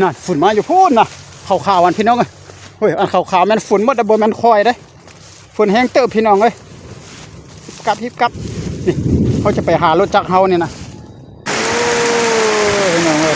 นั่นฝุ่นมาอยู่พูดนะขาวๆวันพี่น้องเลยเฮ้ยอันขาวๆมันฝุ่นหมดแต่บนมันคอยได้ฝุ่นแห้งเติบพี่น้องเลยกลับฮิบกลับนี่เขาจะไปหารถจักรเฮานี่นะพี่น้องเลย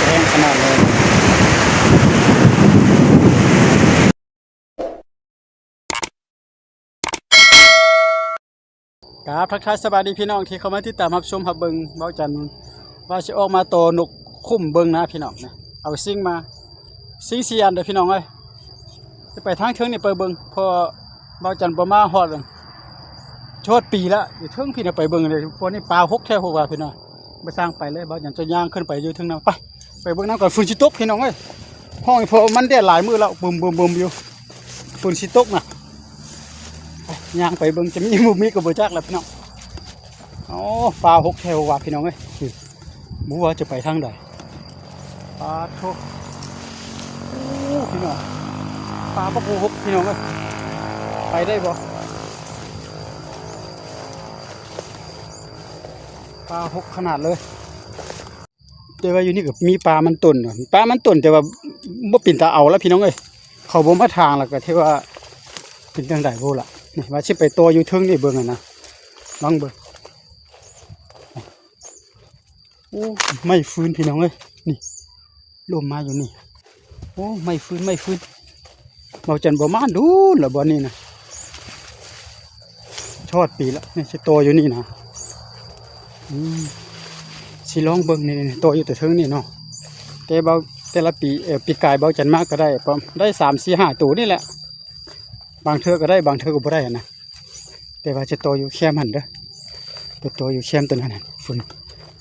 แห้งขนาดเลยครับทักทายสบายดีพี่น้องที่เข้ามาติดตามรับชมหับเบิงเบาจันว่าจะออกมาโตนกคุ้มเบิงนะพี่น้องนะเอาซิ่งมาซิ่งเสียนเด้อพี่น้องเอ้ยจะไปทางเทิงนี่ไปเบิงพอเบาจันประมาฮอดเลยชดปีละอยู่เทิงพี่น่ะไปเบิงเลยพวกนี้ปลาหกแท้พวกว่าพี่น้องไปสร้างไปเลยเบาจันจะย่างขึ้นไปอยู่เทิงนั้นไปเบิงน้ำก่อนฝุ่นสิตกพี่น้องเอ้ยห้องพอมันได้หลายมื้อแล้วบึมอยู่ฝุ่นสิตกนะย่างไปเบิ่งจะมีมุมมีกับเบอร์จักแล้วพี่น้องอ๋อปลาหกแถวว่าพี่น้องเอ้ยบัวจะไปทางใดปลาโทพี่น้องปลาปลาหกพี่น้องเอ้ยไปได้บ่ปลาหกขนาดเลยแต่ว่าอยู่นี่กับมีปลามันตุ่นปลามันตุ่นแต่ว่าบ่ปิ่นตาเอาแล้วพี่น้องเอ้ยเขาบ่มาทางแล้วก็ที่ว่าเป็นทางใดบ่ล่ะนี่ว่าสิไปตัวอยู่ทึ่งนี่เบิ่งนะลองเบิ่งโอ้ไม่ฟื้นพี่น้องเอ้ยนี่ลมมาอยู่นี่โอ้ไม่ฟื้นเบาจันบ่มาดูล่ะบ่นี่นะชอดปีละนี่สิตัวอยู่นี่นะสิลองเบิ่งนี่ตัวอยู่แต่ทึ่งนี่เนาะแต่ละปีกายเบาจันมากก็ได้ประมาณได้3-4-5ตัวนี่แหละบางเทื่อก็ได้บางเทื่อก็บ่ได้นะแต่ว่าจะโตอยู่แคมหันเด้อโตอยู่แคมตัวนั้น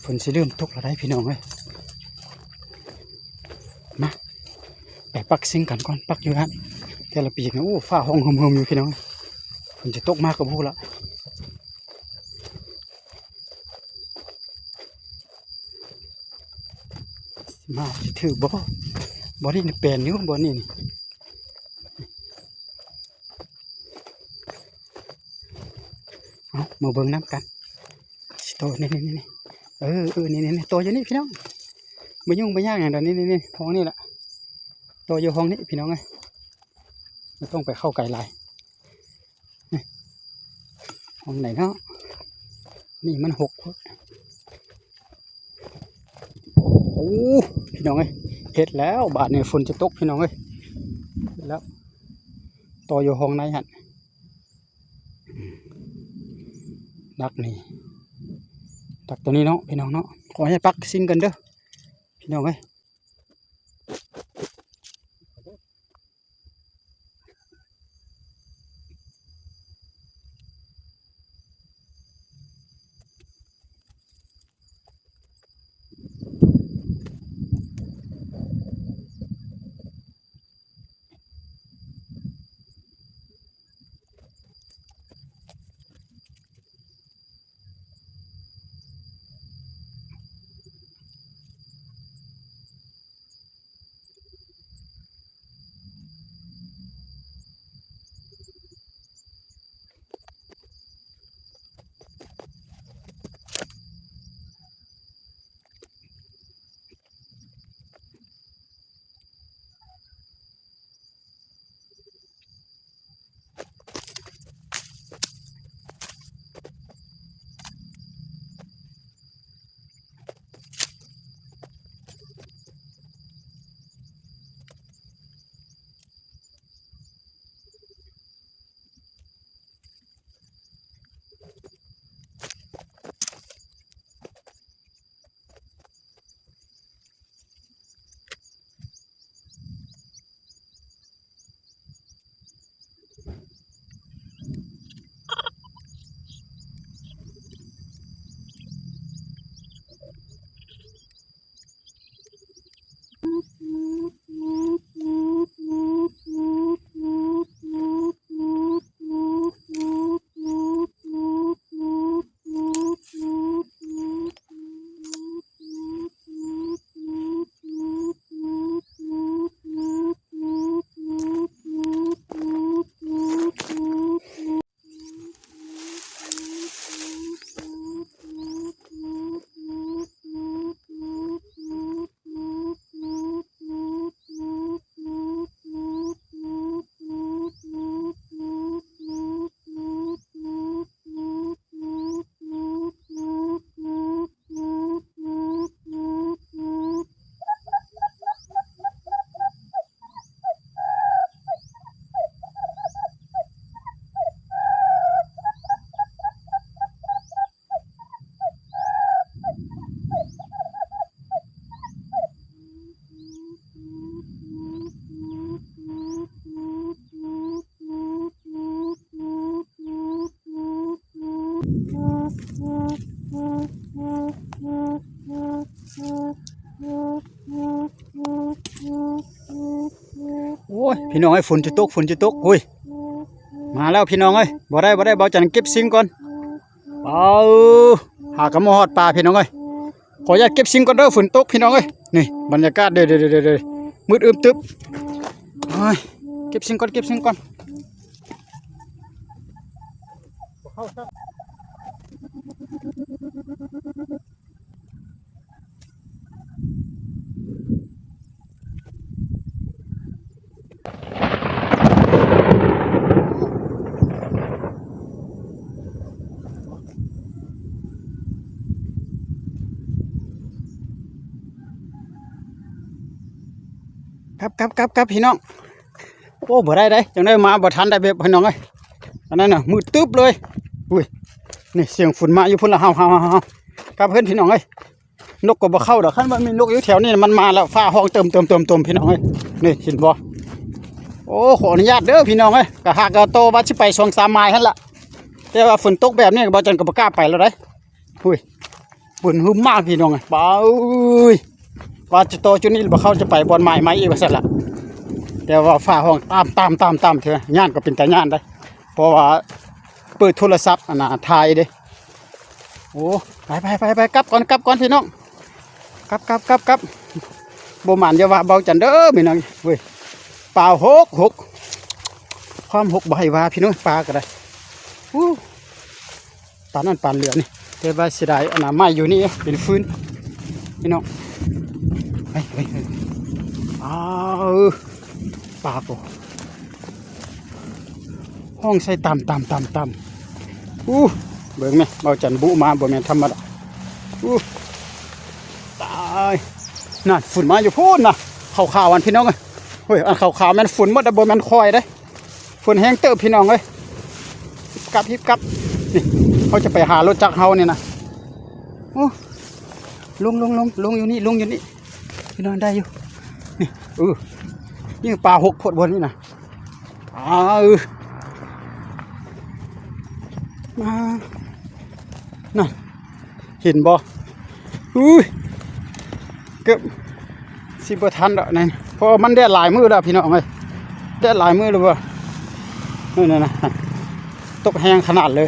ฝนสิเริ่มตกแล้วได้พี่น้องเลยมาไปปักซิงกันก่อนปักอยู่ฮะแต่ละปีนะโอ้ฟ้าห้องเฮิมอยู่พี่น้องฝนจะตกมากกับพวกละมาถือบ่นี่เปลี่ยนนิ้วบ่นี่เอามาเบิ่งน้ำกันโตนี่นี่โตอยู่นี่พี่น้องไม่ยุ่งไม่ยากอย่างเดียวนี่ห้องนี่แหละโตอยู่ห้องนี้พี่น้องไงไม่ต้องไปเข้าไกลลายห้องไหนเนาะนี่มัน6โอ้พี่น้องไงเห็ดแล้วบาดเนี่ยฝนจะตกพี่น้องไงแล้วโตอยู่ห้องไหนฮะดักนี่ดักตัวนี้เนาะพี่น้องเนาะขอให้ปักซิงกันเด้อพี่น้องเอ้ย พี่น้องเอ้ยฝนจะตกอุ้ยมาแล้วพี่น้องเอ้ยบ่ได้เบาจันเก็บซิงก่อนเอาหากระมอดปลาพี่น้องเอ้ยขออนุญาตเก็บซิงก่อนเด้อฝนตกพี่น้องเอ้ยนี่บรรยากาศเด้อมืดอึมตึ๊บโอ้ยเก็บซิงก่อนครับพี่น้องโอ้บ่ได้จังได้มาบ่ทันได้แบบพี่น้องเอ้ยอันนั้นน่ะมืดตึ๊บเลยอุ้ยนี่เสียงฝุ่นมาอยู่พุ่นละเฮาครับเพื่อนพี่น้องเอ้ยนกก็บ่เข้าดอกคันมันมีนกอยู่แถวนี้มันมาแล้วฟ้าห้องเติมพี่น้องเอ้ยนี่เห็นบ่โอ้ขออนุญาตเด้อพี่น้องเอ้ยก็หากโตว่าสิไป2-3 ไมล์หั่นล่ะแต่ว่าฝนตกแบบนี้บ่จันก็บ่กล้าไปแล้วเด้อุ้ยฝุ่นหึมมากพี่น้องเอ้ยบ้าอุ้ยว่าจะโตจุดนี้บ่เข้าจะไปบอนไม้อีกว่าซั่นล่ะแต่ว่าฟ้าห้องตามเถอะย่านก็เป็นตาย่านได้เพราะว่าเปิดโทรศัพท์อันน่ะถ่ายเด้โอ้ไปกลับก่อนพี่น้องกลับบ่หมานอย่าว่าเบาจันเด้อพี่น้องเว้ยปลาหกความหกบ่ให้ว่าพี่น้องปลาก็ได้ปลานั่นปลาเหลือนี่แต่ว่าเสียดายอันน่ะไม้อยู่นี่เป็นฟืนพี่น้องเฮ้ยปลาปูห้องใส่ต่ำเบิ่งไหมเบาจันบุมาบ่แม่นธรรมดาตายนั่นฝุ่นมาอยู่พูนนะขาวอันพี่น้องเอ้ยเฮ้ยอันขาวแม่นฝุ่นหมดแต่บ่แม่นคอยได้ฝุ่นแห้งเติบพี่น้องเอ้ยกลับนี่เขาจะไปหารถจักรเฮานี่นะโอ้ลงอยู่นี่พี่น้องได้อยู่นี่ยิ่งปลาหกพดบนนี่นะมานั่นเห็นบ่เกือบสิบทันแล้วนี่เพราะมันได้หลายมือแล้วพี่น้องเอ้ยได้หลายมือเลยว่ะนี่นะตกแห้งขนาดเลย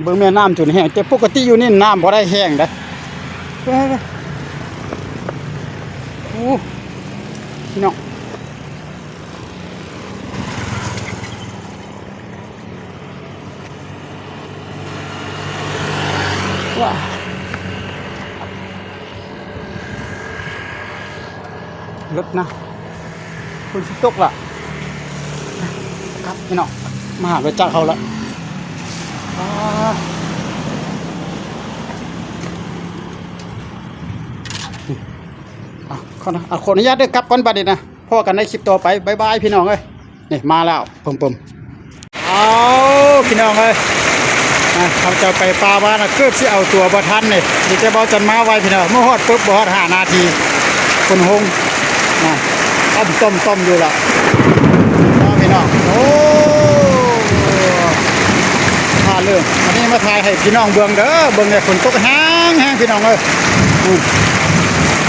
เบิ่งแม่น้ำจุดแห้งแต่ปกติอยู่นี่น้ำบ่ได้แห้งได้พี่น้องว้าลึกนะคุณชิตกล่ะครับพี่น้องมาหาไปจักเขาละขออนุญาตด้วยกลับก่อนบัดนี้นะพ่อกันในคลิปต่อไปบายบายพี่น้องเอ้ยนี่มาแล้วปุ่มเอาพี่น้องเอ้ยเขาจะไปปลาบ้านเกือบสิเอาตัวบ่ทันนี่ดิจะบอกจันมาไว้พี่น้องเมื่อฮอดปุ๊บบ่ฮอด5 นาทีคนหงต้มอยู่ละพี่น้องโอ้พาเรื่องวันนี้มาถ่ายให้พี่น้องเบิ่งเด้อเบิ่งในฝนตกแห้งพี่น้องเอ้ย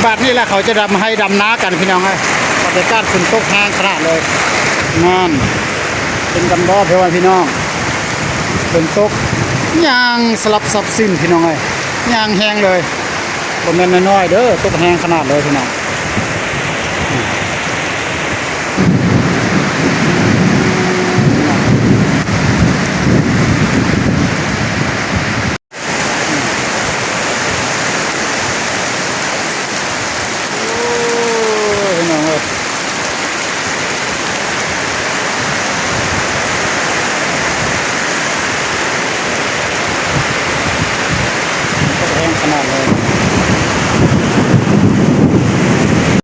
บาดนี้แหละเขาจะดำนากันพี่น้องเอ้ยบรรยากาศฝนตกแห้งขนาดเลยนั่นเป็นกันบ่เพื่อนพี่น้องฝนตกยางสลับซับสิ้นพี่น้องเอ้ยยางแห้งเลยบ่แม่นน้อยๆเด้อตกแห้งขนาดเลยพี่น้อง